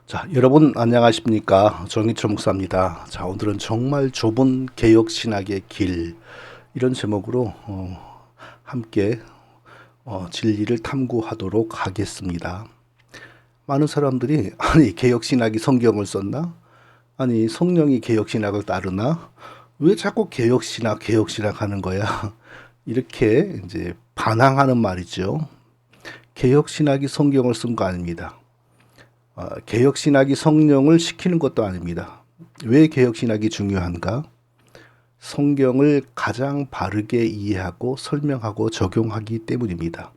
자, 여러분 안녕하십니까? 정희철 목사입니다. 자, 오늘은 정말 좁은 개혁 신학의 길 이런 제목으로 함께 진리를 탐구하도록 하겠습니다. 많은 사람들이 아니 개혁 신학이 성경을 썼나? 아니 성령이 개혁 신학을 따르나? 왜 자꾸 개혁 신학 하는 거야? 이렇게 이제 반항하는 말이죠. 개혁 신학이 성경을 쓴 거 아닙니다. 개혁신학이 성령을 시키는 것도 아닙니다. 왜 개혁신학이 중요한가? 성경을 가장 바르게 이해하고 설명하고 적용하기 때문입니다.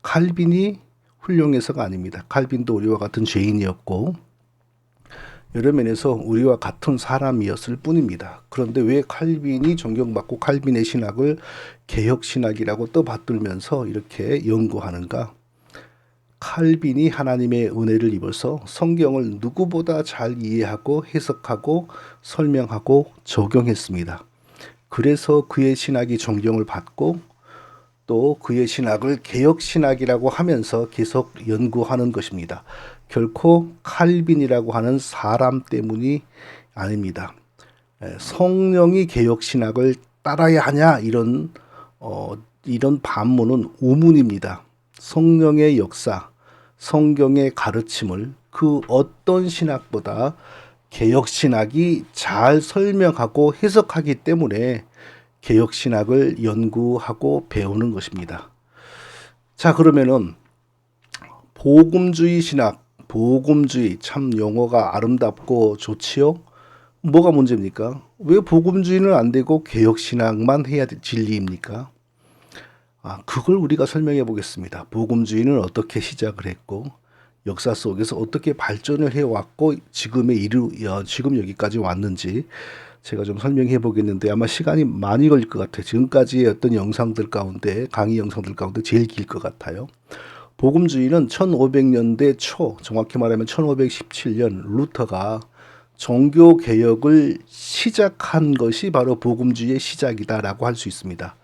칼빈이 훌륭해서가 아닙니다. 칼빈도 우리와 같은 죄인이었고 여러 면에서 우리와 같은 사람이었을 뿐입니다. 그런데 왜 칼빈이 존경받고 칼빈의 신학을 개혁신학이라고 떠받들면서 이렇게 연구하는가? 칼빈이 하나님의 은혜를 입어서 성경을 누구보다 잘 이해하고 해석하고 설명하고 적용했습니다. 그래서 그의 신학이 존경을 받고 또 그의 신학을 개혁신학이라고 하면서 계속 연구하는 것입니다. 결코 칼빈이라고 하는 사람 때문이 아닙니다. 성령이 개혁신학을 따라야 하냐 이런 반문은 우문입니다. 성령의 역사, 성경의 가르침을 그 어떤 신학보다 개혁신학이 잘 설명하고 해석하기 때문에 개혁신학을 연구하고 배우는 것입니다. 자, 그러면은 복음주의 신학, 복음주의 참 용어가 아름답고 좋지요? 뭐가 문제입니까? 왜 복음주의는 안 되고 개혁신학만 해야 진리입니까? 그걸 우리가 설명해 보겠습니다. 복음주의는 어떻게 시작을 했고 역사 속에서 어떻게 발전을 해왔고 지금 여기까지 왔는지 제가 좀 설명해 보겠는데 아마 시간이 많이 걸릴 것 같아요. 지금까지의 어떤 영상들 가운데 강의 영상들 가운데 제일 길 것 같아요. 복음주의는 1500년대 초, 정확히 말하면 1517년 루터가 종교개혁을 시작한 것이 바로 복음주의의 시작이다라고 할 수 있습니다.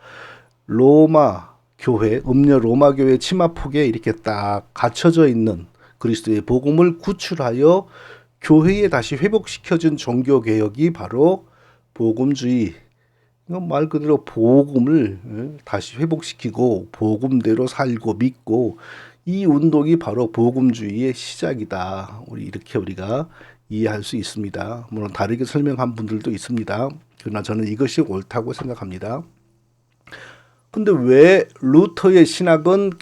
로마 교회, 음녀 로마 교회 치마폭에 이렇게 딱 갇혀져 있는 그리스도의 복음을 구출하여 교회에 다시 회복시켜준 종교개혁이 바로 복음주의. 말 그대로 복음을 다시 회복시키고 복음대로 살고 믿고 이 운동이 바로 복음주의의 시작이다. 이렇게 우리가 이해할 수 있습니다. 물론 다르게 설명한 분들도 있습니다. 그러나 저는 이것이 옳다고 생각합니다. 근데 왜 루터의 신학은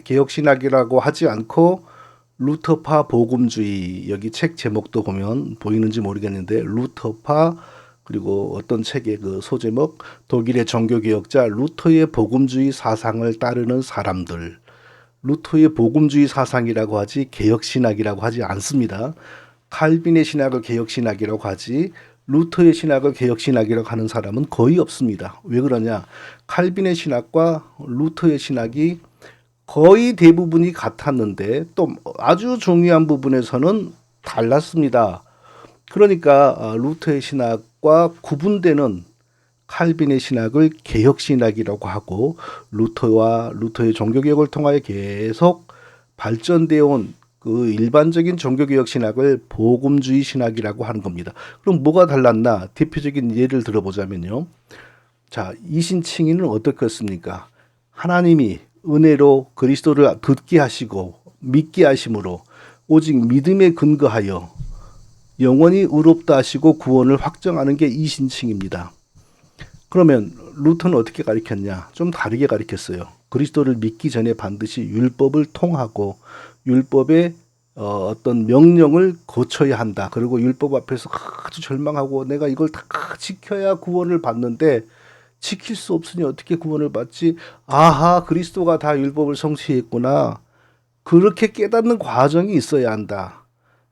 개혁신학이라고 하지 않고 루터파 복음주의, 여기 책 제목도 보면 보이는지 모르겠는데 루터파, 그리고 어떤 책의 그 소제목 독일의 종교개혁자 루터의 복음주의 사상을 따르는 사람들, 루터의 복음주의 사상이라고 하지 개혁신학이라고 하지 않습니다. 칼빈의 신학을 개혁신학이라고 하지 루터의 신학을 개혁신학이라고 하는 사람은 거의 없습니다. 왜 그러냐? 칼빈의 신학과 루터의 신학이 거의 대부분이 같았는데 또 아주 중요한 부분에서는 달랐습니다. 그러니까 루터의 신학과 구분되는 칼빈의 신학을 개혁신학이라고 하고 루터의 종교개혁을 통하여 계속 발전되어 온 그 일반적인 종교개혁 신학을 복음주의 신학이라고 하는 겁니다. 그럼 뭐가 달랐나? 대표적인 예를 들어보자면요. 자, 이신칭의는 어떻겠습니까? 하나님이 은혜로 그리스도를 듣게 하시고 믿게 하심으로 오직 믿음에 근거하여 영원히 의롭다 하시고 구원을 확정하는 게 이신칭입니다. 그러면 루터는 어떻게 가르쳤냐? 좀 다르게 가르쳤어요. 그리스도를 믿기 전에 반드시 율법을 통하고 율법의 어떤 명령을 거쳐야 한다. 그리고 율법 앞에서 아주 절망하고 내가 이걸 다 지켜야 구원을 받는데 지킬 수 없으니 어떻게 구원을 받지? 아하, 그리스도가 다 율법을 성취했구나. 그렇게 깨닫는 과정이 있어야 한다.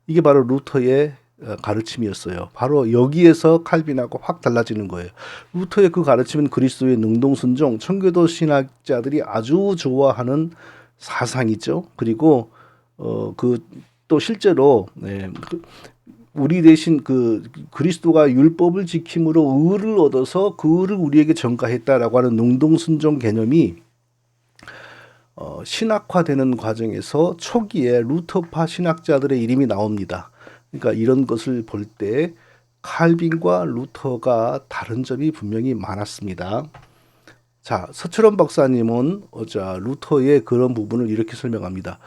이게 바로 루터의 가르침이었어요. 바로 여기에서 칼빈하고 확 달라지는 거예요. 루터의 그 가르침은 그리스도의 능동순종, 청교도 신학자들이 아주 좋아하는 사상이죠. 그리고 또 실제로 우리 대신 그리스도가 율법을 지킴으로 의를 얻어서 그 의를 우리에게 전가했다라고 하는 능동순종 개념이 신학화되는 과정에서 초기에 루터파 신학자들의 이름이 나옵니다. 그러니까 이런 것을 볼 때 칼빈과 루터가 다른 점이 분명히 많았습니다. 자, 서철원 박사님은 루터의 그런 부분을 이렇게 설명합니다.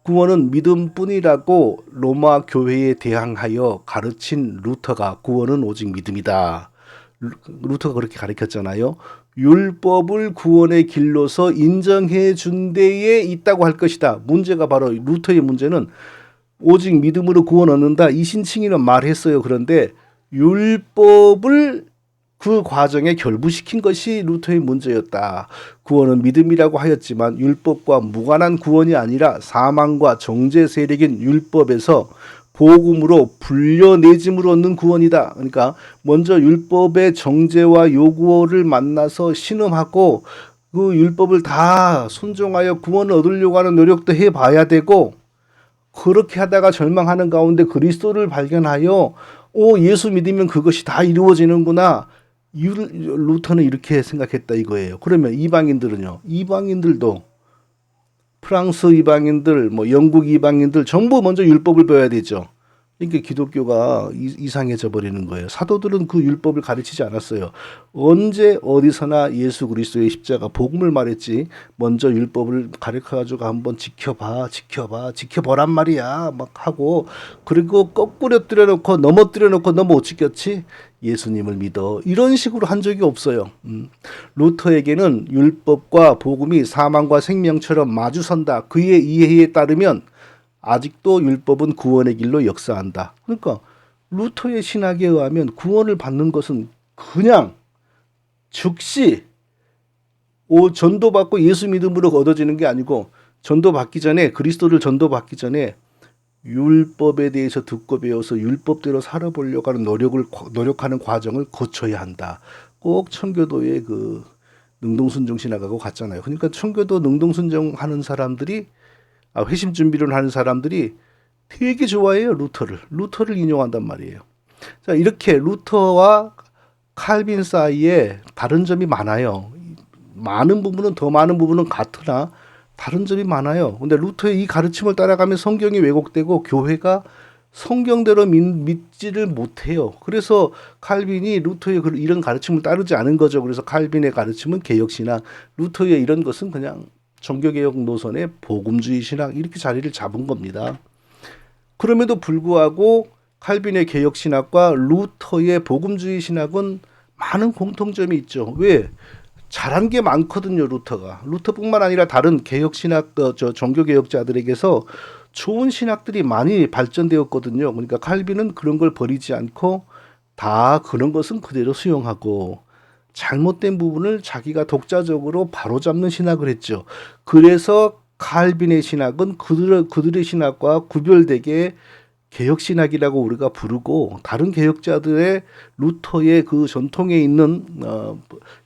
구원은 믿음뿐이라고 로마 교회에 대항하여 가르친 루터가 구원은 오직 믿음이다. 루터가 그렇게 가르쳤잖아요. 율법을 구원의 길로서 인정해 준 데에 있다고 할 것이다. 문제가 바로 루터의 문제는 오직 믿음으로 구원 얻는다. 이신칭의는 말했어요. 그런데 율법을 그 과정에 결부시킨 것이 루터의 문제였다. 구원은 믿음이라고 하였지만 율법과 무관한 구원이 아니라 사망과 정죄 세력인 율법에서 복음으로 불려내짐으로 얻는 구원이다. 그러니까 먼저 율법의 정죄와 요구를 만나서 신음하고 그 율법을 다 순종하여 구원을 얻으려고 하는 노력도 해봐야 되고, 그렇게 하다가 절망하는 가운데 그리스도를 발견하여 예수 믿으면 그것이 다 이루어지는구나. 루터는 이렇게 생각했다 이거예요. 그러면 이방인들은요? 이방인들도 프랑스 이방인들, 영국 이방인들 전부 먼저 율법을 배워야 되죠. 그러니까 기독교가 이상해져 버리는 거예요. 사도들은 그 율법을 가르치지 않았어요. 언제 어디서나 예수 그리스도의 십자가 복음을 말했지, 먼저 율법을 가르쳐가지고 한번 지켜보란 말이야 막 하고, 그리고 거꾸로 들여놓고 넘어뜨려놓고 너 못 지켰지? 예수님을 믿어, 이런 식으로 한 적이 없어요. 루터에게는 율법과 복음이 사망과 생명처럼 마주선다. 그의 이해에 따르면 아직도 율법은 구원의 길로 역사한다. 그러니까 루터의 신학에 의하면 구원을 받는 것은 그냥 즉시 전도받고 예수 믿음으로 얻어지는 게 아니고, 전도받기 전에, 그리스도를 전도받기 전에 율법에 대해서 듣고 배워서 율법대로 살아보려고 하는 노력하는 과정을 거쳐야 한다. 꼭 청교도의 그 능동순종 신학하고 같잖아요. 그러니까 청교도 능동순종하는 사람들이, 회심 준비를 하는 사람들이 되게 좋아해요. 루터를 인용한단 말이에요. 자, 이렇게 루터와 칼빈 사이에 다른 점이 많아요. 더 많은 부분은 같으나 다른 점이 많아요. 근데 루터의 이 가르침을 따라가면 성경이 왜곡되고 교회가 성경대로 믿지를 못해요. 그래서 칼빈이 루터의 이런 가르침을 따르지 않은 거죠. 그래서 칼빈의 가르침은 개혁신학, 루터의 이런 것은 그냥 종교개혁 노선의 복음주의 신학, 이렇게 자리를 잡은 겁니다. 그럼에도 불구하고 칼빈의 개혁신학과 루터의 복음주의 신학은 많은 공통점이 있죠. 왜? 잘한 게 많거든요. 루터뿐만 아니라 다른 개혁신학, 종교개혁자들에게서 좋은 신학들이 많이 발전되었거든요. 그러니까 칼빈은 그런 걸 버리지 않고 다 그런 것은 그대로 수용하고, 잘못된 부분을 자기가 독자적으로 바로잡는 신학을 했죠. 그래서 칼빈의 신학은 그들의 신학과 구별되게 개혁신학이라고 우리가 부르고, 다른 개혁자들의 루터의 그 전통에 있는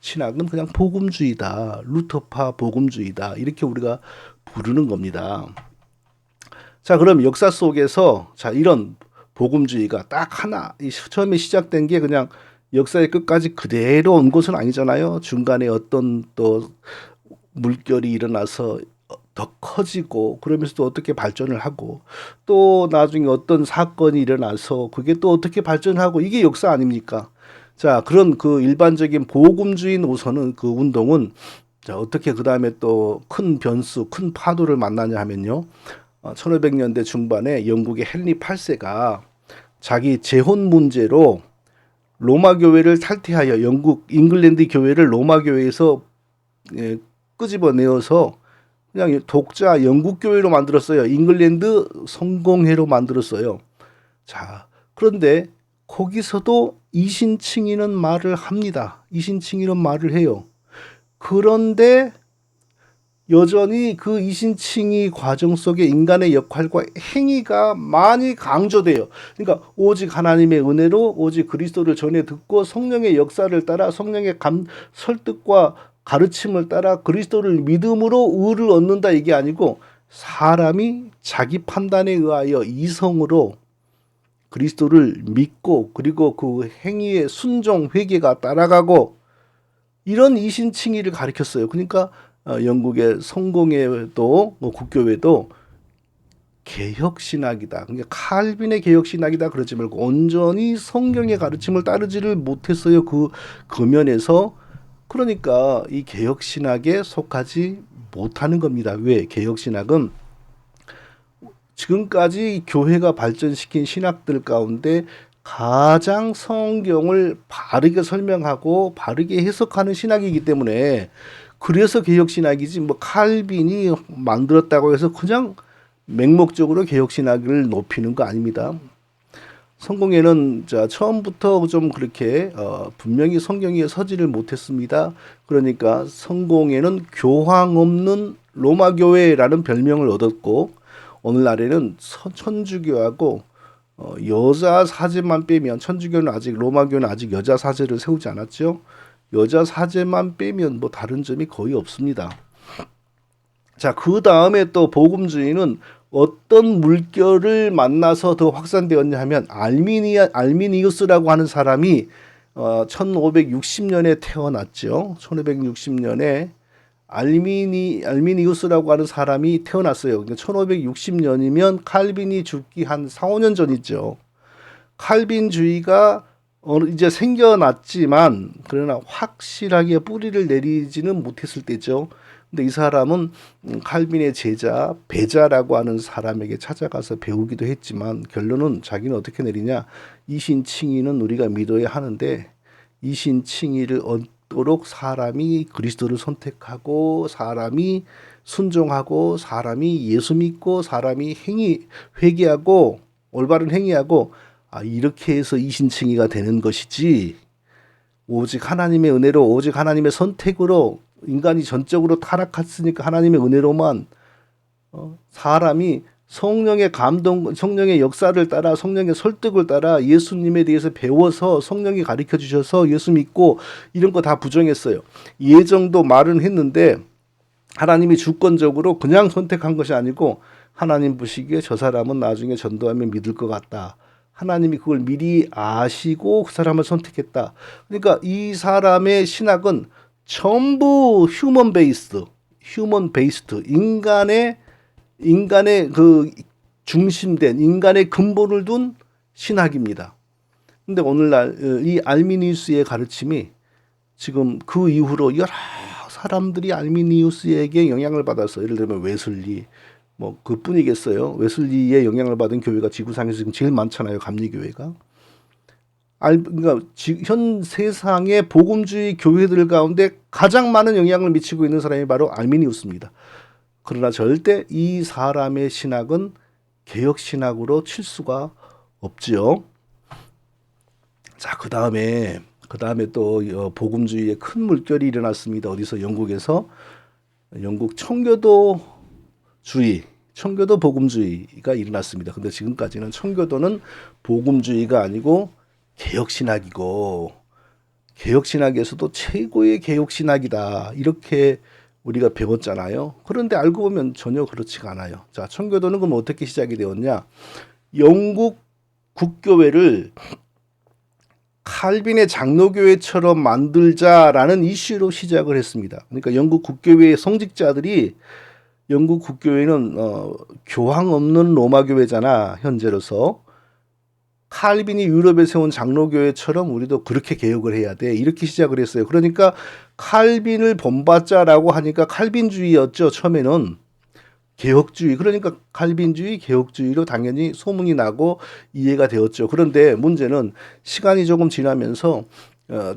신학은 그냥 복음주의다, 루터파 복음주의다, 이렇게 우리가 부르는 겁니다. 자, 그럼 역사 속에서 이런 복음주의가 딱 하나, 처음에 시작된 게 그냥 역사의 끝까지 그대로 온 것은 아니잖아요. 중간에 어떤 또 물결이 일어나서 더 커지고, 그러면서 또 어떻게 발전을 하고, 또 나중에 어떤 사건이 일어나서 그게 또 어떻게 발전하고, 이게 역사 아닙니까? 자, 그런 그 일반적인 복음주의 노선은, 그 운동은 어떻게 그 다음에 또 큰 변수, 큰 파도를 만나냐 하면요. 1500년대 중반에 영국의 헨리 8세가 자기 재혼 문제로 로마 교회를 탈퇴하여 잉글랜드 교회를 로마 교회에서 끄집어내어서 그냥 독자 영국 교회로 만들었어요. 잉글랜드 성공회로 만들었어요. 자, 그런데 거기서도 이신칭의는 말을 합니다. 이신칭의는 말을 해요. 그런데 여전히 그 이신칭의 과정 속에 인간의 역할과 행위가 많이 강조돼요. 그러니까 오직 하나님의 은혜로, 오직 그리스도를 전해 듣고 성령의 역사를 따라, 성령의 설득과 가르침을 따라 그리스도를 믿음으로 의를 얻는다, 이게 아니고, 사람이 자기 판단에 의하여 이성으로 그리스도를 믿고, 그리고 그 행위의 순종, 회개가 따라가고, 이런 이신칭의를 가르쳤어요. 그러니까 영국의 성공회도 국교회도 개혁 신학이다. 그러니까 칼빈의 개혁 신학이다 그러지 말고 온전히 성경의 가르침을 따르지를 못했어요. 그 면에서. 그러니까 이 개혁 신학에 속하지 못하는 겁니다. 왜? 개혁 신학은 지금까지 교회가 발전시킨 신학들 가운데 가장 성경을 바르게 설명하고 바르게 해석하는 신학이기 때문에, 그래서 개혁 신학이지 뭐 칼빈이 만들었다고 해서 그냥 맹목적으로 개혁 신학을 높이는 거 아닙니다. 성공회는 처음부터 좀 그렇게 분명히 성경에 서지를 못했습니다. 그러니까 성공회는 교황 없는 로마 교회라는 별명을 얻었고, 오늘날에는 천주교하고 여자 사제만 빼면, 천주교는 아직, 로마교는 아직 여자 사제를 세우지 않았죠. 여자 사제만 빼면 뭐 다른 점이 거의 없습니다. 자, 그 다음에 또 복음주의는 어떤 물결을 만나서 더 확산되었냐 하면, 알미니우스라고 하는 사람이 1560년에 태어났죠. 1560년에 알미니우스라고 하는 사람이 태어났어요. 그러니까 1560년이면 칼빈이 죽기 한 4, 5년 전이죠. 칼빈주의가 이제 생겨났지만 그러나 확실하게 뿌리를 내리지는 못했을 때죠. 근데 이 사람은 칼빈의 제자 베자라고 하는 사람에게 찾아가서 배우기도 했지만, 결론은 자기는 어떻게 내리냐, 이신칭의는 우리가 믿어야 하는데 이신칭의를 얻도록 사람이 그리스도를 선택하고, 사람이 순종하고, 사람이 예수 믿고, 사람이 회개하고 올바른 행위하고, 이렇게 해서 이신칭의가 되는 것이지, 오직 하나님의 은혜로, 오직 하나님의 선택으로, 인간이 전적으로 타락했으니까 하나님의 은혜로만 사람이 성령의 감동, 성령의 역사를 따라, 성령의 설득을 따라 예수님에 대해서 배워서 성령이 가르쳐 주셔서 예수 믿고, 이런 거 다 부정했어요. 예정도 말은 했는데 하나님이 주권적으로 그냥 선택한 것이 아니고, 하나님 보시기에 저 사람은 나중에 전도하면 믿을 것 같다, 하나님이 그걸 미리 아시고 그 사람을 선택했다. 그러니까 이 사람의 신학은 전부 휴먼 베이스드, 인간의 그 중심된, 인간의 근본을 둔 신학입니다. 근데 오늘날 이 알미니우스의 가르침이 지금 그 이후로 여러 사람들이 알미니우스에게 영향을 받아서, 예를 들면 웨슬리, 뭐 그뿐이겠어요. 웨슬리의 영향을 받은 교회가 지구상에서 지금 제일 많잖아요. 감리교회가. 그러니까 현 세상의 복음주의 교회들 가운데 가장 많은 영향을 미치고 있는 사람이 바로 알미니우스입니다. 그러나 절대 이 사람의 신학은 개혁 신학으로 칠 수가 없지요. 자, 그 다음에 또 복음주의의 큰 물결이 일어났습니다. 어디서? 영국에서. 영국 청교도 복음주의가 일어났습니다. 근데 지금까지는 청교도는 복음주의가 아니고 개혁신학이고, 개혁신학에서도 최고의 개혁신학이다, 이렇게 우리가 배웠잖아요. 그런데 알고 보면 전혀 그렇지가 않아요. 자, 청교도는 그럼 어떻게 시작이 되었냐? 영국 국교회를 칼빈의 장로교회처럼 만들자라는 이슈로 시작을 했습니다. 그러니까 영국 국교회의 성직자들이, 영국 국교회는 교황 없는 로마 교회잖아, 현재로서. 칼빈이 유럽에 세운 장로교회처럼 우리도 그렇게 개혁을 해야 돼, 이렇게 시작을 했어요. 그러니까 칼빈을 본받자라고 하니까 칼빈주의였죠. 처음에는 개혁주의, 그러니까 칼빈주의, 개혁주의로 당연히 소문이 나고 이해가 되었죠. 그런데 문제는 시간이 조금 지나면서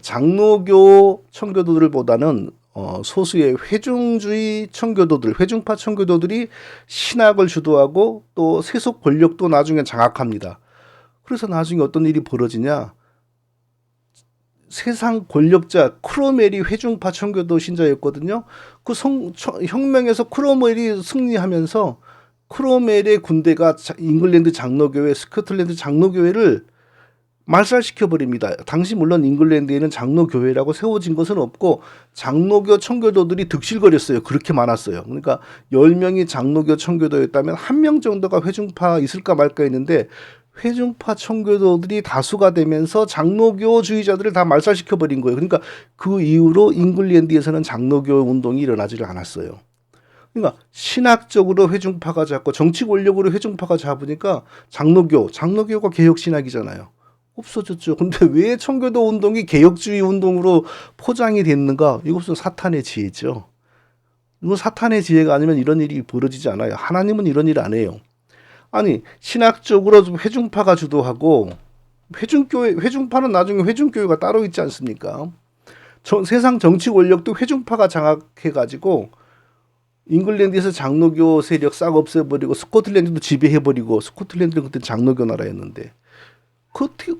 장로교 청교도들보다는 소수의 회중주의 청교도들, 회중파 청교도들이 신학을 주도하고 또 세속 권력도 나중에 장악합니다. 그래서 나중에 어떤 일이 벌어지냐, 세상 권력자 크로멜이 회중파 청교도 신자였거든요. 그 혁명에서 크로멜이 승리하면서 크로멜의 군대가 잉글랜드 장로교회, 스코틀랜드 장로교회를 말살시켜버립니다. 당시 물론 잉글랜드에는 장로교회라고 세워진 것은 없고 장로교 청교도들이 득실거렸어요. 그렇게 많았어요. 그러니까 10명이 장로교 청교도였다면 1명 정도가 회중파 있을까 말까 했는데, 회중파 청교도들이 다수가 되면서 장로교주의자들을 다 말살시켜버린 거예요. 그러니까 그 이후로 잉글랜드에서는 장로교 운동이 일어나지를 않았어요. 그러니까 신학적으로 회중파가 잡고 정치 권력으로 회중파가 잡으니까 장로교가 개혁신학이잖아요. 없어졌죠. 근데 왜 청교도 운동이 개혁주의 운동으로 포장이 됐는가? 이것은 사탄의 지혜죠. 이건 사탄의 지혜가 아니면 이런 일이 벌어지지 않아요. 하나님은 이런 일 안 해요. 아니, 신학적으로 회중파가 주도하고 회중파는 나중에 회중교회가 따로 있지 않습니까? 세상 정치 권력도 회중파가 장악해가지고 잉글랜드에서 장로교 세력 싹 없애버리고 스코틀랜드도 지배해버리고 스코틀랜드는 그때 장로교 나라였는데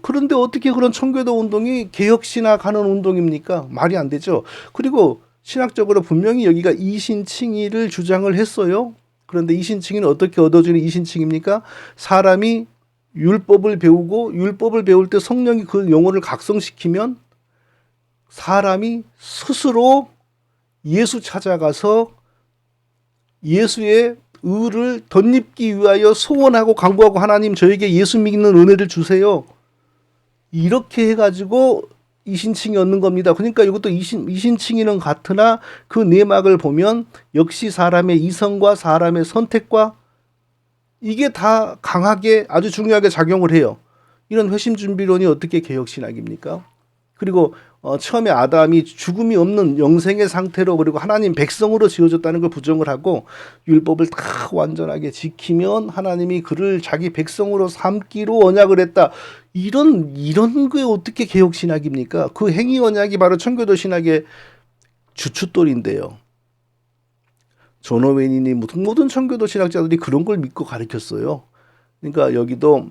그런데 어떻게 그런 청교도 운동이 개혁신학하는 운동입니까? 말이 안 되죠. 그리고 신학적으로 분명히 여기가 이신칭의를 주장을 했어요. 그런데 이신칭의는 어떻게 얻어지는 이신칭입니까? 사람이 율법을 배우고 율법을 배울 때 성령이 그 영혼을 각성시키면 사람이 스스로 예수 찾아가서 예수의 의를 덧입기 위하여 소원하고 간구하고 하나님 저에게 예수 믿는 은혜를 주세요. 이렇게 해가지고 이신칭이 얻는 겁니다. 그러니까 이것도 이신칭이는 같으나 그 내막을 보면 역시 사람의 이성과 사람의 선택과 이게 다 강하게 아주 중요하게 작용을 해요. 이런 회심준비론이 어떻게 개혁신학입니까? 그리고 처음에 아담이 죽음이 없는 영생의 상태로 그리고 하나님 백성으로 지어졌다는 걸 부정을 하고 율법을 다 완전하게 지키면 하나님이 그를 자기 백성으로 삼기로 언약을 했다. 이런 게 어떻게 개혁신학입니까? 그 행위 언약이 바로 청교도 신학의 주춧돌인데요. 존 오웬이니 모든 청교도 신학자들이 그런 걸 믿고 가르쳤어요. 그러니까 여기도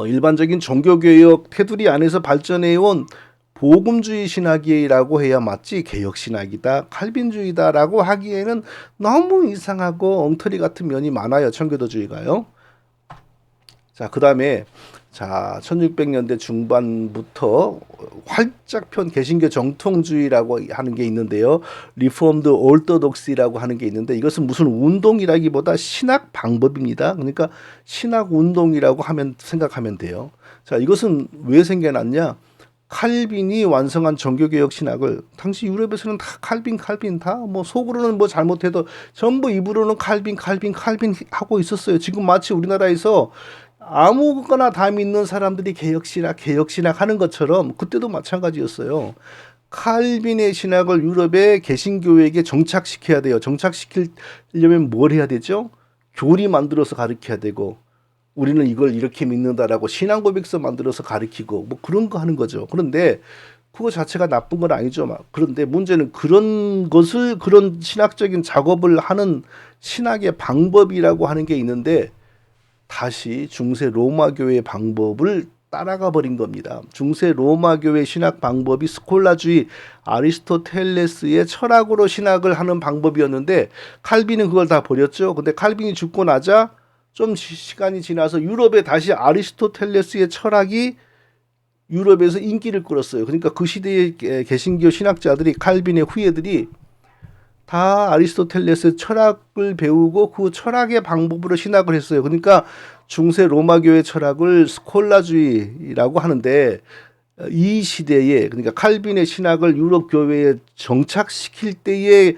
일반적인 종교개혁 테두리 안에서 발전해온 복음주의 신학이라고 해야 맞지 개혁신학이다 칼빈주의다라고 하기에는 너무 이상하고 엉터리 같은 면이 많아요. 청교도주의가요. 자, 그 다음에 1600년대 중반부터 활짝 편 개신교 정통주의라고 하는 게 있는데요. 리폼드 올더독시라고 하는 게 있는데 이것은 무슨 운동이라기보다 신학 방법입니다. 그러니까 신학 운동이라고 생각하면 돼요. 자, 이것은 왜 생겨났냐? 칼빈이 완성한 종교개혁 신학을 당시 유럽에서는 다 칼빈 다 뭐 속으로는 뭐 잘못해도 전부 입으로는 칼빈 하고 있었어요. 지금 마치 우리나라에서 아무거나 다 믿는 사람들이 개혁신학 하는 것처럼 그때도 마찬가지였어요. 칼빈의 신학을 유럽의 개신교회에게 정착시켜야 돼요. 정착시키려면 뭘 해야 되죠? 교리 만들어서 가르쳐야 되고 우리는 이걸 이렇게 믿는다라고 신앙고백서 만들어서 가르치고 뭐 그런 거 하는 거죠. 그런데 그거 자체가 나쁜 건 아니죠. 그런데 문제는 그런 신학적인 작업을 하는 신학의 방법이라고 하는 게 있는데 다시 중세 로마교회의 방법을 따라가 버린 겁니다. 중세 로마교회 신학 방법이 스콜라주의 아리스토텔레스의 철학으로 신학을 하는 방법이었는데 칼빈은 그걸 다 버렸죠. 근데 칼빈이 죽고 나자 좀 시간이 지나서 유럽에 다시 아리스토텔레스의 철학이 유럽에서 인기를 끌었어요. 그러니까 그 시대의 개신교 신학자들이 칼빈의 후예들이 다 아리스토텔레스의 철학을 배우고 그 철학의 방법으로 신학을 했어요. 그러니까 중세 로마교회 철학을 스콜라주의라고 하는데 이 시대에 그러니까 칼빈의 신학을 유럽 교회에 정착시킬 때의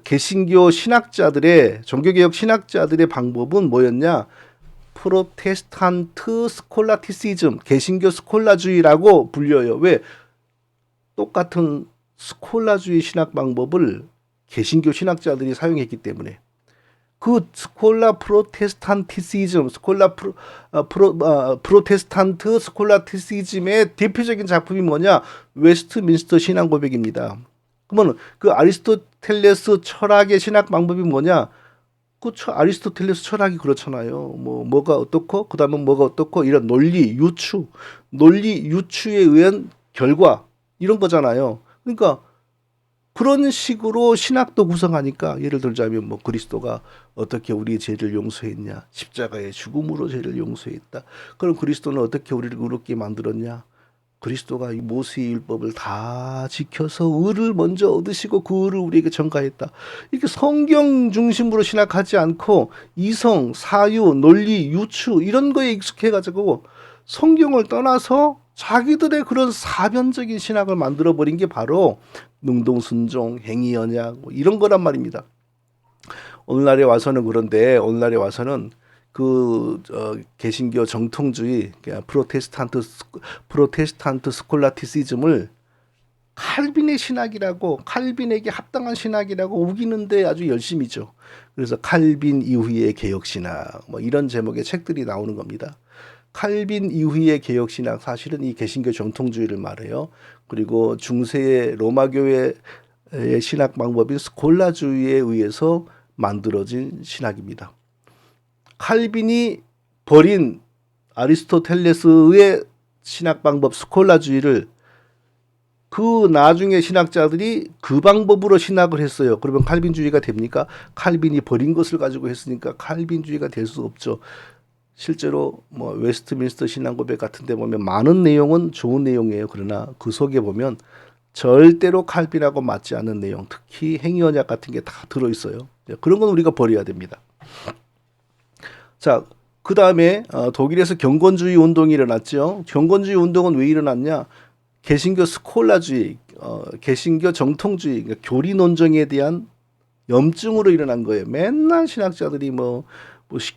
개신교 신학자들의 종교개혁 신학자들의 방법은 뭐였냐? 프로테스탄트 스콜라티시즘, 개신교 스콜라주의라고 불려요. 왜? 똑같은 스콜라주의 신학 방법을 개신교 신학자들이 사용했기 때문에 그 스콜라 프로테스탄티시즘, 프로테스탄트 스콜라티시즘의 대표적인 작품이 뭐냐? 웨스트민스터 신앙 고백입니다. 그러면 그 아리스토텔레스 철학의 신학 방법이 뭐냐? 아리스토텔레스 철학이 그렇잖아요. 뭐가 어떻고, 그 다음에 뭐가 어떻고, 이런 논리 유추에 의한 결과, 이런 거잖아요. 그러니까, 그런 식으로 신학도 구성하니까, 예를 들자면 뭐 그리스도가 어떻게 우리의 죄를 용서했냐? 십자가의 죽음으로 죄를 용서했다. 그럼 그리스도는 어떻게 우리를 의롭게 만들었냐? 그리스도가 이 모세의 율법을 다 지켜서 의를 먼저 얻으시고 그 의를 우리에게 전가했다. 이렇게 성경 중심으로 신학하지 않고 이성, 사유, 논리, 유추 이런 거에 익숙해가지고 성경을 떠나서 자기들의 그런 사변적인 신학을 만들어버린 게 바로 능동순종, 행위언약 뭐 이런 거란 말입니다. 오늘날에 와서는 그런데 오늘날에 와서는 개신교 정통주의, 프로테스탄트 스콜라티시즘을 칼빈의 신학이라고, 칼빈에게 합당한 신학이라고 우기는데 아주 열심이죠. 그래서 칼빈 이후의 개혁신학, 뭐 이런 제목의 책들이 나오는 겁니다. 칼빈 이후의 개혁신학, 사실은 이 개신교 정통주의를 말해요. 그리고 중세의 로마교회의 신학 방법인 스콜라주의에 의해서 만들어진 신학입니다. 칼빈이 버린 아리스토텔레스의 신학 방법 스콜라주의를 그 나중에 신학자들이 그 방법으로 신학을 했어요. 그러면 칼빈주의가 됩니까? 칼빈이 버린 것을 가지고 했으니까 칼빈주의가 될 수 없죠. 실제로 뭐 웨스트민스터 신앙고백 같은 데 보면 많은 내용은 좋은 내용이에요. 그러나 그 속에 보면 절대로 칼빈하고 맞지 않는 내용, 특히 행위언약 같은 게 다 들어있어요. 그런 건 우리가 버려야 됩니다. 자, 그 다음에 독일에서 경건주의 운동이 일어났죠. 경건주의 운동은 왜 일어났냐? 개신교 스콜라주의, 개신교 정통주의, 그러니까 교리 논정에 대한 염증으로 일어난 거예요. 맨날 신학자들이 뭐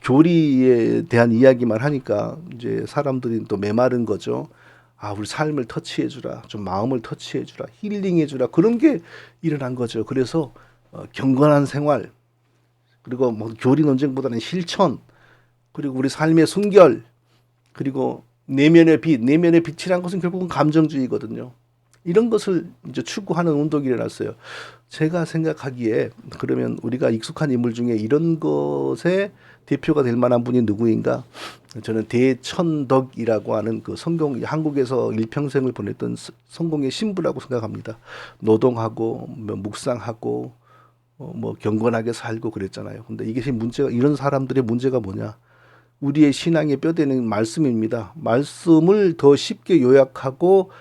교리에 대한 이야기만 하니까 이제 사람들이 또 메마른 거죠. 아, 우리 삶을 터치해주라, 좀 마음을 터치해주라, 힐링해주라, 그런 게 일어난 거죠. 그래서 경건한 생활, 그리고 뭐 교리 논쟁보다는 실천, 그리고 우리 삶의 순결, 그리고 내면의 빛, 내면의 빛이란 것은 결국은 감정주의거든요. 이런 것을 이제 추구하는 운동이 일어났어요. 제가 생각하기에 그러면 우리가 익숙한 인물 중에 이런 것에 대표가 될 만한 분이 누구인가? 저는 대천덕이라고 하는 그 성공, 한국에서 일평생을 보냈던 성공의 신부라고 생각합니다. 노동하고 묵상하고 뭐 경건하게 살고 그랬잖아요. 근데 이게 문제가, 이런 사람들의 문제가 뭐냐? 우리의 신앙의 뼈대는 말씀입니다. 말씀을 더 쉽게 요약하고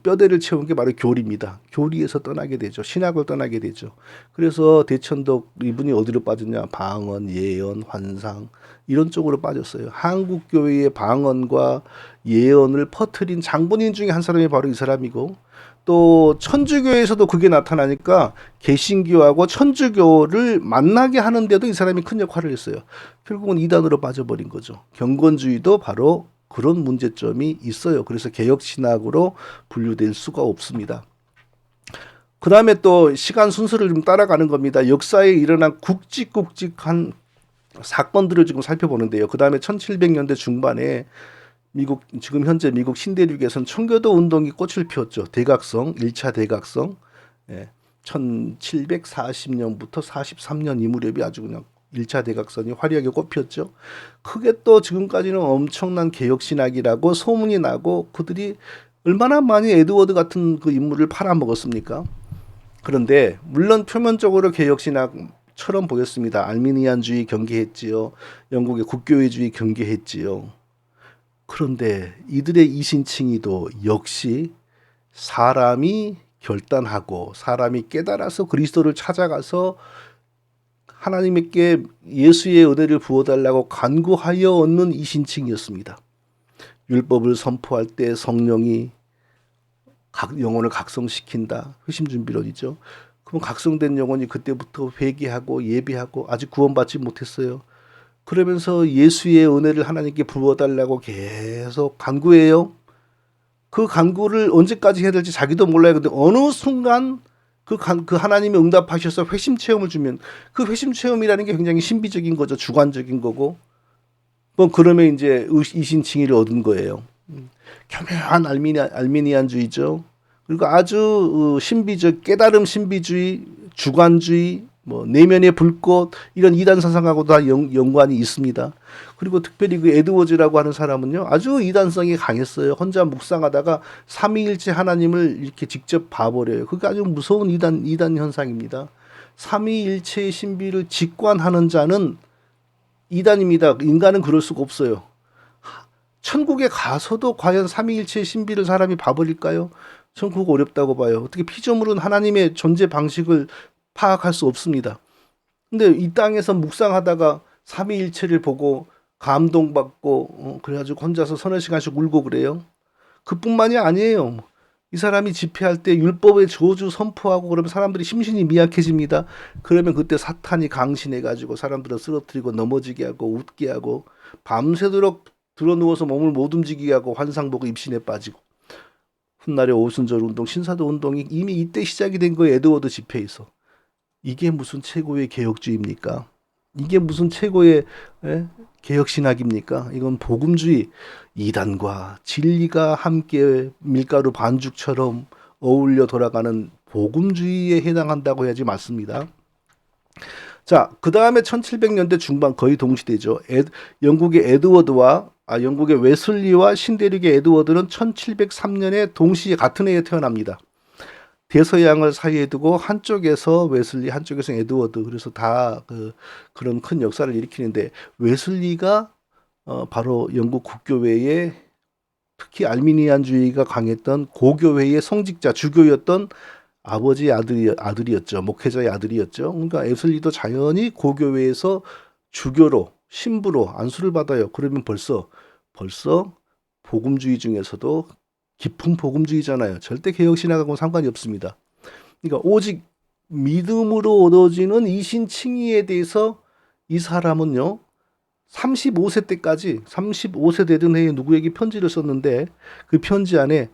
뼈대를 채운 게 바로 교리입니다. 교리에서 떠나게 되죠. 신학을 떠나게 되죠. 그래서 대천덕 이분이 어디로 빠졌냐? 방언, 예언, 환상 이런 쪽으로 빠졌어요. 한국 교회의 방언과 예언을 퍼뜨린 장본인 중에 한 사람이 바로 이 사람이고, 또 천주교에서도 그게 나타나니까 개신교하고 천주교를 만나게 하는데도 이 사람이 큰 역할을 했어요. 결국은 이단으로 빠져버린 거죠. 경건주의도 바로 그런 문제점이 있어요. 그래서 개혁신학으로 분류될 수가 없습니다. 그 다음에 또 시간 순서를 좀 따라가는 겁니다. 역사에 일어난 굵직굵직한 사건들을 지금 살펴보는데요. 그 다음에 1700년대 중반에 지금 현재 미국 신대륙에서는 청교도 운동이 꽃을 피웠죠. 대각성, 1차 대각성. 1740년부터 43년 이 무렵이 아주 그냥 1차 대각선이 화려하게 꽃피었죠. 그게 또 지금까지는 엄청난 개혁신학이라고 소문이 나고 그들이 얼마나 많이 에드워드 같은 그 인물을 팔아먹었습니까? 그런데 물론 표면적으로 개혁신학처럼 보였습니다. 알미니안주의 경계했지요. 영국의 국교회주의 경계했지요. 그런데 이들의 이신칭의도 역시 사람이 결단하고 사람이 깨달아서 그리스도를 찾아가서 하나님께 예수의 은혜를 부어달라고 간구하여 얻는 이신칭이었습니다. 율법을 선포할 때 성령이 영혼을 각성시킨다. 회심준비론이죠. 그럼 각성된 영혼이 그때부터 회개하고 예배하고 아직 구원받지 못했어요. 그러면서 예수의 은혜를 하나님께 부어달라고 계속 간구해요. 그 간구를 언제까지 해야 될지 자기도 몰라요. 근데 어느 순간 그 하나님이 응답하셔서 회심 체험을 주면 그 회심 체험이라는 게 굉장히 신비적인 거죠. 주관적인 거고. 뭐 그러면 이제 이신칭의를 얻은 거예요. 교묘한 알미니안주의죠. 그리고 아주 신비적 깨달음 신비주의, 주관주의, 뭐 내면의 불꽃 이런 이단 사상하고도 다 연관이 있습니다. 그리고 특별히 그 에드워즈라고 하는 사람은요 아주 이단성이 강했어요. 혼자 묵상하다가 삼위일체 하나님을 이렇게 직접 봐버려요. 그게 아주 무서운 이단 현상입니다. 삼위일체의 신비를 직관하는 자는 이단입니다. 인간은 그럴 수가 없어요. 천국에 가서도 과연 삼위일체의 신비를 사람이 봐버릴까요? 천국 어렵다고 봐요. 어떻게 피조물은 하나님의 존재 방식을 파악할 수 없습니다. 근데 이 땅에서 묵상하다가 삼위일체를 보고 감동받고 그래가지고 혼자서 서너 시간씩 울고 그래요. 그뿐만이 아니에요. 이 사람이 집회할 때 율법의 저주 선포하고 그러면 사람들이 심신이 미약해집니다. 그러면 그때 사탄이 강신해가지고 사람들을 쓰러뜨리고 넘어지게 하고 웃게 하고 밤새도록 드러누워서 몸을 못 움직이게 하고 환상 보고 입신에 빠지고 훗날의 오순절 운동, 신사도 운동이 이미 이때 시작이 된 거예요. 에드워드 집회에서. 이게 무슨 최고의 개혁주의입니까? 이게 무슨 최고의 개혁신학입니까? 이건 복음주의, 이단과 진리가 함께 밀가루 반죽처럼 어울려 돌아가는 복음주의에 해당한다고 해야지 맞습니다. 자, 그 다음에 1700년대 중반 거의 동시대죠. 영국의 웨슬리와 신대륙의 에드워드는 1703년에 동시에 같은 해에 태어납니다. 대서양을 사이에 두고 한쪽에서 웨슬리, 한쪽에서 에드워드, 그래서 다 그런 큰 역사를 일으키는데 웨슬리가 바로 영국 국교회의 특히 알미니안주의가 강했던 고교회의 성직자, 주교였던 아버지의 아들이었죠. 목회자의 아들이었죠. 그러니까 웨슬리도 자연히 고교회에서 주교로 신부로 안수를 받아요. 그러면 벌써 복음주의 중에서도 깊은 복음주의잖아요. 절대 개혁신학하고는 상관이 없습니다. 그러니까 오직 믿음으로 얻어지는 이신칭의에 대해서 이 사람은요. 35세 때까지 35세 되던 해에 누구에게 편지를 썼는데 그 편지 안에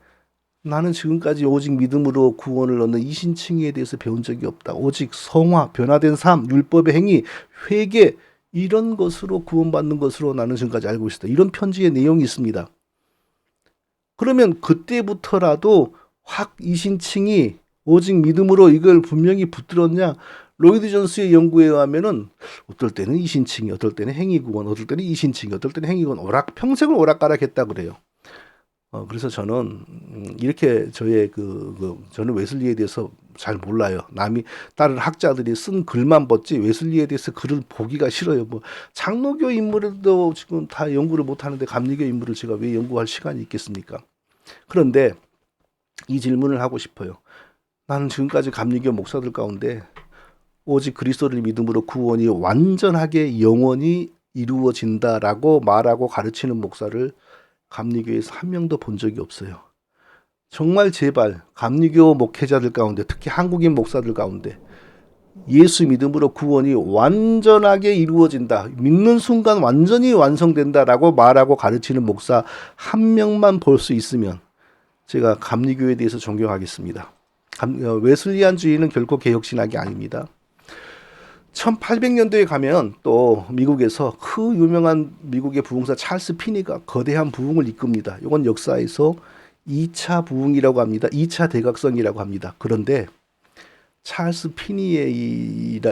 나는 지금까지 오직 믿음으로 구원을 얻는 이신칭의에 대해서 배운 적이 없다. 오직 성화, 변화된 삶, 율법의 행위, 회개 이런 것으로 구원받는 것으로 나는 지금까지 알고 있었다. 이런 편지의 내용이 있습니다. 그러면 그때부터라도 확 이신칭이 오직 믿음으로 이걸 분명히 붙들었냐? 로이드 존스의 연구에 의하면은 어떨 때는 이신칭이, 어떨 때는 행위구원, 어떨 때는 이신칭이, 어떨 때는 행위구원, 평생을 오락가락했다 그래요. 그래서 저는 이렇게 저는 웨슬리에 대해서 잘 몰라요. 다른 학자들이 쓴 글만 봤지 웨슬리에 대해서 글을 보기가 싫어요. 뭐 장로교 인물도 지금 다 연구를 못 하는데 감리교 인물을 제가 왜 연구할 시간이 있겠습니까? 그런데 이 질문을 하고 싶어요. 나는 지금까지 감리교 목사들 가운데 오직 그리스도를 믿음으로 구원이 완전하게 영원히 이루어진다라고 말하고 가르치는 목사를 감리교에서 한 명도 본 적이 없어요. 정말 제발 감리교 목회자들 가운데 특히 한국인 목사들 가운데 예수 믿음으로 구원이 완전하게 이루어진다. 믿는 순간 완전히 완성된다라고 말하고 가르치는 목사 한 명만 볼 수 있으면 제가 감리교에 대해서 존경하겠습니다. 웨슬리안주의는 결코 개혁신학이 아닙니다. 1800년도에 가면 또 미국에서 그 유명한 미국의 부흥사 찰스 피니가 거대한 부흥을 이끕니다. 이건 역사에서 2차 부흥이라고 합니다. 2차 대각성이라고 합니다. 그런데 찰스 피니의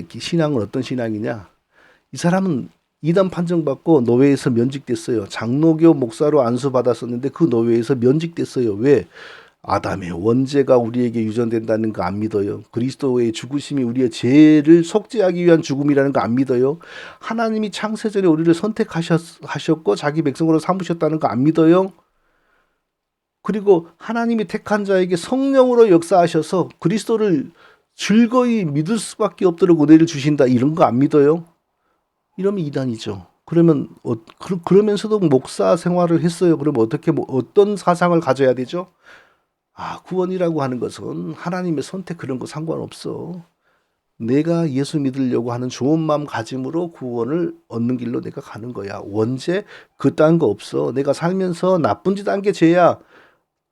신앙은 어떤 신앙이냐? 이 사람은 이단 판정받고 노예에서 면직됐어요. 장로교 목사로 안수받았었는데 그 노예에서 면직됐어요. 왜? 아담의 원죄가 우리에게 유전된다는 거 안 믿어요. 그리스도의 죽으심이 우리의 죄를 속죄하기 위한 죽음이라는 거 안 믿어요. 하나님이 창세전에 우리를 선택하셨고 자기 백성으로 삼으셨다는 거 안 믿어요. 그리고 하나님이 택한 자에게 성령으로 역사하셔서 그리스도를 즐거이 믿을 수밖에 없도록 은혜를 주신다. 이런 거 안 믿어요. 이러면 이단이죠. 그러면서도 목사 생활을 했어요. 그러면 어떤 사상을 가져야 되죠? 구원이라고 하는 것은 하나님의 선택 그런 거 상관없어. 내가 예수 믿으려고 하는 좋은 마음 가짐으로 구원을 얻는 길로 내가 가는 거야. 원죄 그딴 거 없어. 내가 살면서 나쁜 짓 한 게 죄야.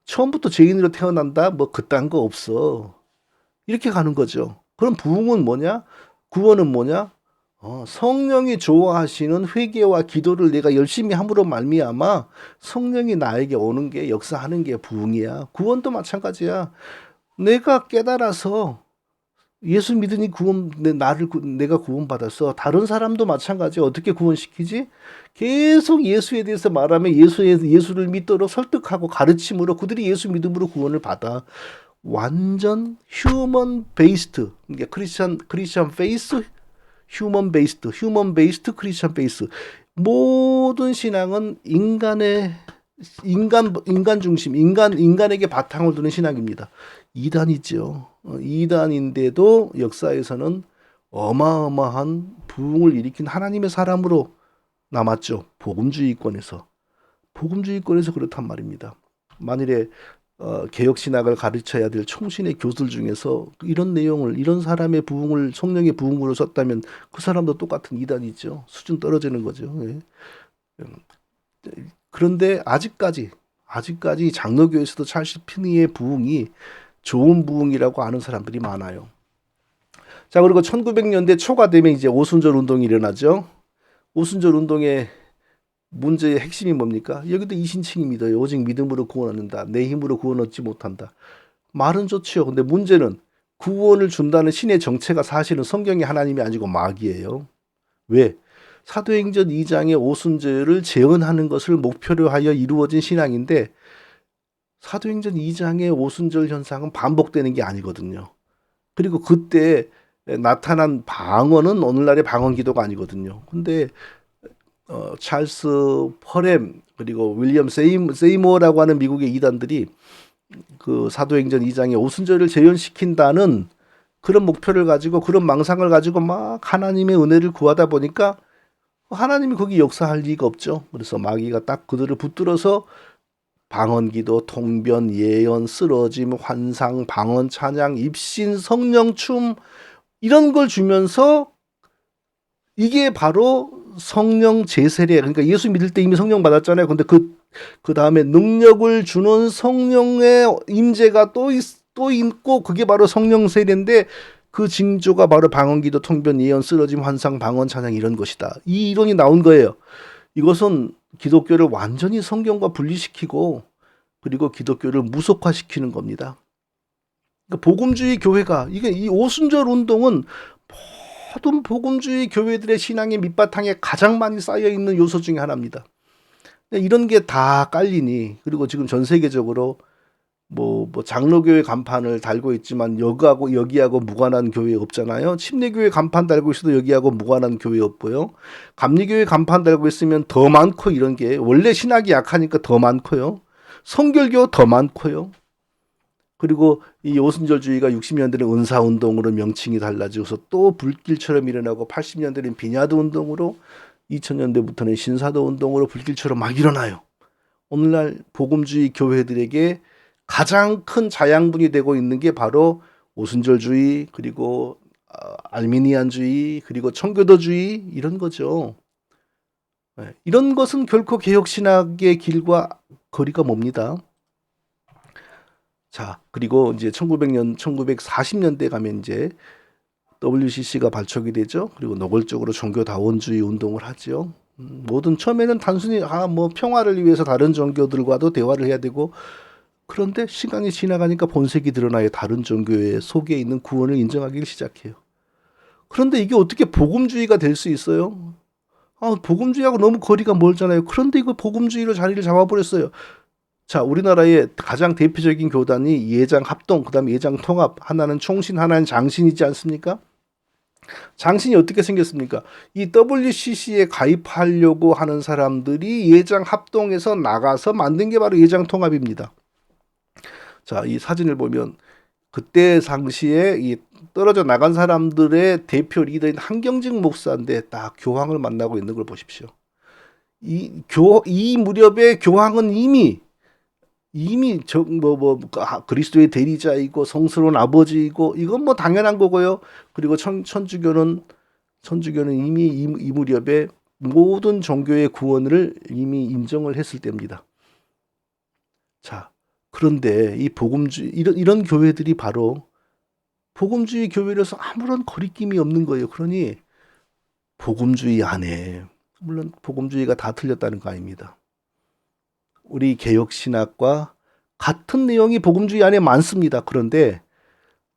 처음부터 죄인으로 태어난다? 뭐 그딴 거 없어. 이렇게 가는 거죠. 그럼 부흥은 뭐냐? 구원은 뭐냐? 성령이 좋아하시는 회개와 기도를 내가 열심히 함으로 말미암아 성령이 나에게 오는 게 역사하는 게 부흥이야. 구원도 마찬가지야. 내가 깨달아서 예수 믿으니 내가 구원받았어. 다른 사람도 마찬가지야. 어떻게 구원시키지? 계속 예수에 대해서 말하면 예수를 믿도록 설득하고 가르침으로 그들이 예수 믿음으로 구원을 받아. 완전 휴먼 베이스트. 그러니까 크리스천 페이스 휴먼 베이스트 크리스천 베이스. 모든 신앙은 인간 중심, 인간에게 바탕을 두는 신앙입니다. 이단이죠. 이단인데도 역사에서는 어마어마한 부흥을 일으킨 하나님의 사람으로 남았죠. 복음주의권에서 그렇단 말입니다. 만일에 개혁신학을 가르쳐야 될 총신의 교수들 중에서 이런 내용을, 이런 사람의 부흥을 성령의 부흥으로 썼다면 그 사람도 똑같은 이단이죠. 수준 떨어지는 거죠. 예. 그런데 아직까지 장로교에서도 찰스 피니의 부흥이 좋은 부흥이라고 아는 사람들이 많아요. 자, 그리고 1900년대 초가 되면 이제 오순절 운동이 일어나죠. 오순절 운동의 문제의 핵심이 뭡니까? 여기도 이신칭입니다. 오직 믿음으로 구원 얻는다. 내 힘으로 구원 얻지 못한다. 말은 좋지요. 근데 문제는 구원을 준다는 신의 정체가 사실은 성경의 하나님이 아니고 마귀예요. 왜? 사도행전 2장의 오순절을 재현하는 것을 목표로 하여 이루어진 신앙인데 사도행전 2장의 오순절 현상은 반복되는 게 아니거든요. 그리고 그때 나타난 방언은 오늘날의 방언 기도가 아니거든요. 근데 찰스 퍼렘 그리고 윌리엄 세이모어라고 하는 미국의 이단들이 그 사도행전 2장의 오순절을 재현시킨다는 그런 목표를 가지고 그런 망상을 가지고 막 하나님의 은혜를 구하다 보니까 하나님이 거기 역사할 리가 없죠. 그래서 마귀가 딱 그들을 붙들어서 방언기도, 통변, 예언, 쓰러짐, 환상, 방언, 찬양, 입신, 성령, 춤 이런 걸 주면서 이게 바로 성령 제세례. 그러니까 예수 믿을 때 이미 성령 받았잖아요. 근데 그 다음에 능력을 주는 성령의 임재가 또 있고 그게 바로 성령 세례인데 그 징조가 바로 방언기도, 통변, 예언, 쓰러짐, 환상, 방언, 찬양 이런 것이다. 이 이론이 나온 거예요. 이것은 기독교를 완전히 성경과 분리시키고 그리고 기독교를 무속화시키는 겁니다. 그러니까 복음주의 교회가 이 오순절 운동은 모든 복음주의 교회들의 신앙의 밑바탕에 가장 많이 쌓여 있는 요소 중에 하나입니다. 이런 게 다 깔리니 그리고 지금 전 세계적으로 뭐 장로교회 간판을 달고 있지만 여기하고 무관한 교회 없잖아요. 침례교회 간판 달고 있어도 여기하고 무관한 교회 없고요. 감리교회 간판 달고 있으면 더 많고 이런 게 원래 신학이 약하니까 더 많고요. 성결교 더 많고요. 그리고 이 오순절주의가 60년대는 은사운동으로 명칭이 달라져서 또 불길처럼 일어나고 80년대는 비냐드 운동으로 2000년대부터는 신사도 운동으로 불길처럼 막 일어나요. 오늘날 복음주의 교회들에게 가장 큰 자양분이 되고 있는 게 바로 오순절주의 그리고 알미니안주의 그리고 청교도주의 이런 거죠. 이런 것은 결코 개혁신학의 길과 거리가 멉니다. 자, 그리고 이제 1940년대 가면 이제 WCC가 발족이 되죠. 그리고 노골적으로 종교다원주의 운동을 하죠. 모든 처음에는 단순히 평화를 위해서 다른 종교들과도 대화를 해야 되고 그런데 시간이 지나가니까 본색이 드러나요. 다른 종교의 속에 있는 구원을 인정하기 시작해요. 그런데 이게 어떻게 복음주의가 될 수 있어요? 복음주의하고 너무 거리가 멀잖아요. 그런데 이거 복음주의로 자리를 잡아버렸어요. 자, 우리나라의 가장 대표적인 교단이 예장합동, 그 다음에 예장통합, 하나는 총신, 하나는 장신이지 않습니까? 장신이 어떻게 생겼습니까? 이 WCC에 가입하려고 하는 사람들이 예장합동에서 나가서 만든 게 바로 예장통합입니다. 자, 이 사진을 보면 그때 당시에 이 떨어져 나간 사람들의 대표 리더인 한경직 목사인데 딱 교황을 만나고 있는 걸 보십시오. 이 무렵에 교황은 이미 그리스도의 대리자이고 성스러운 아버지이고 이건 뭐 당연한 거고요. 그리고 천주교는 이미 이 무렵에 모든 종교의 구원을 이미 인정을 했을 때입니다. 자, 그런데 이 복음주의 이런 교회들이 바로 복음주의 교회로서 아무런 거리낌이 없는 거예요. 그러니 복음주의 안에 물론 복음주의가 다 틀렸다는 거 아닙니다. 우리 개혁신학과 같은 내용이 복음주의 안에 많습니다. 그런데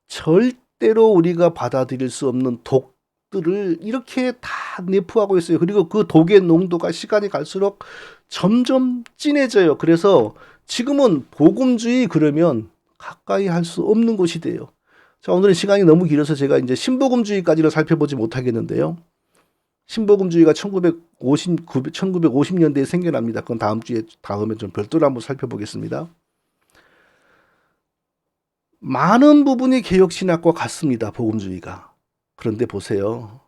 절대로 우리가 받아들일 수 없는 독들을 이렇게 다 내포하고 있어요. 그리고 그 독의 농도가 시간이 갈수록 점점 진해져요. 그래서 지금은 복음주의 그러면 가까이 할 수 없는 곳이 돼요. 자, 오늘은 시간이 너무 길어서 제가 이제 신복음주의까지는 살펴보지 못하겠는데요. 신복음주의가 1950년대에 생겨납니다. 그건 다음에 좀 별도로 한번 살펴보겠습니다. 많은 부분이 개혁신학과 같습니다. 복음주의가. 그런데 보세요.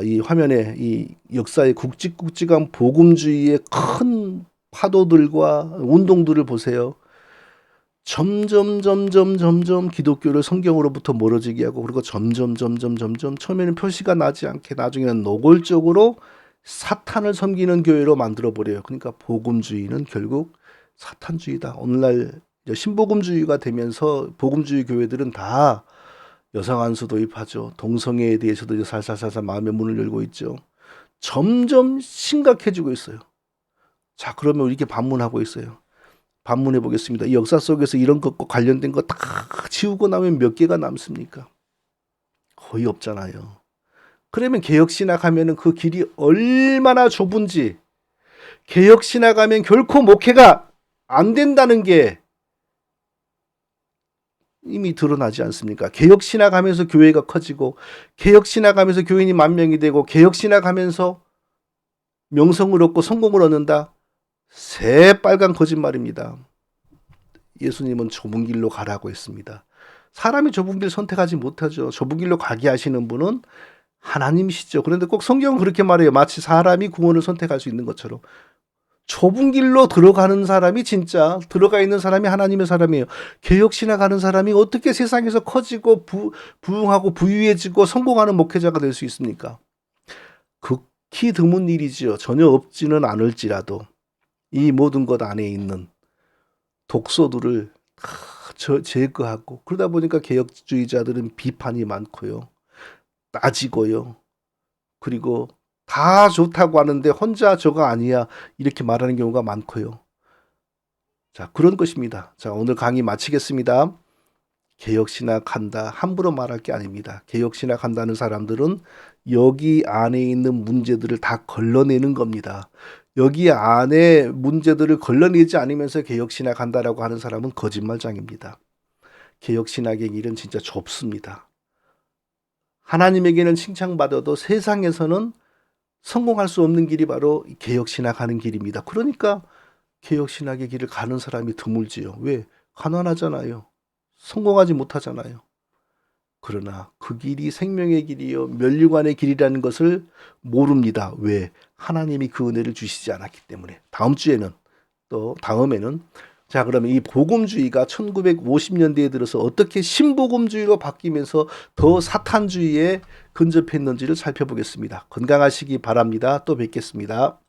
이 화면에 이 역사의 굵직굵직한 복음주의의 큰 파도들과 운동들을 보세요. 점점 기독교를 성경으로부터 멀어지게 하고, 그리고 점점 처음에는 표시가 나지 않게 나중에는 노골적으로 사탄을 섬기는 교회로 만들어버려요. 그러니까 복음주의는 결국 사탄주의다. 오늘날 신복음주의가 되면서 복음주의 교회들은 다 여성안수 도입하죠. 동성애에 대해서도 살살살살 마음의 문을 열고 있죠. 점점 심각해지고 있어요. 자, 그러면 이렇게 반문하고 있어요. 반문해 보겠습니다. 이 역사 속에서 이런 것과 관련된 거 다 지우고 나면 몇 개가 남습니까? 거의 없잖아요. 그러면 개혁신학 하면은 그 길이 얼마나 좁은지, 개혁신학 하면 결코 목회가 안 된다는 게 이미 드러나지 않습니까? 개혁신학 하면서 교회가 커지고, 개혁신학 하면서 교인이 10,000명이 되고, 개혁신학 하면서 명성을 얻고 성공을 얻는다. 새빨간 거짓말입니다. 예수님은 좁은 길로 가라고 했습니다. 사람이 좁은 길 선택하지 못하죠. 좁은 길로 가게 하시는 분은 하나님이시죠. 그런데 꼭 성경은 그렇게 말해요. 마치 사람이 구원을 선택할 수 있는 것처럼. 좁은 길로 들어가는 사람이 진짜 들어가 있는 사람이 하나님의 사람이에요. 개혁신학 하는 사람이 어떻게 세상에서 커지고 부흥하고 부유해지고 성공하는 목회자가 될 수 있습니까? 극히 드문 일이지요. 전혀 없지는 않을지라도 이 모든 것 안에 있는 독소들을 제거하고, 그러다 보니까 개혁주의자들은 비판이 많고요. 따지고요. 그리고 다 좋다고 하는데 혼자 저거 아니야 이렇게 말하는 경우가 많고요. 자, 그런 것입니다. 자, 오늘 강의 마치겠습니다. 개혁신학한다 함부로 말할 게 아닙니다. 개혁신학한다는 사람들은 여기 안에 있는 문제들을 다 걸러내는 겁니다. 여기 안에 문제들을 걸러내지 않으면서 개혁신학한다라고 하는 사람은 거짓말장입니다. 개혁신학의 길은 진짜 좁습니다. 하나님에게는 칭찬받아도 세상에서는 성공할 수 없는 길이 바로 개혁신학하는 길입니다. 그러니까 개혁신학의 길을 가는 사람이 드물지요. 왜? 가난하잖아요. 성공하지 못하잖아요. 그러나 그 길이 생명의 길이요 면류관의 길이라는 것을 모릅니다. 왜? 하나님이 그 은혜를 주시지 않았기 때문에. 다음에는 자, 그러면 이 복음주의가 1950년대에 들어서 어떻게 신복음주의로 바뀌면서 더 사탄주의에 근접했는지를 살펴보겠습니다. 건강하시기 바랍니다. 또 뵙겠습니다.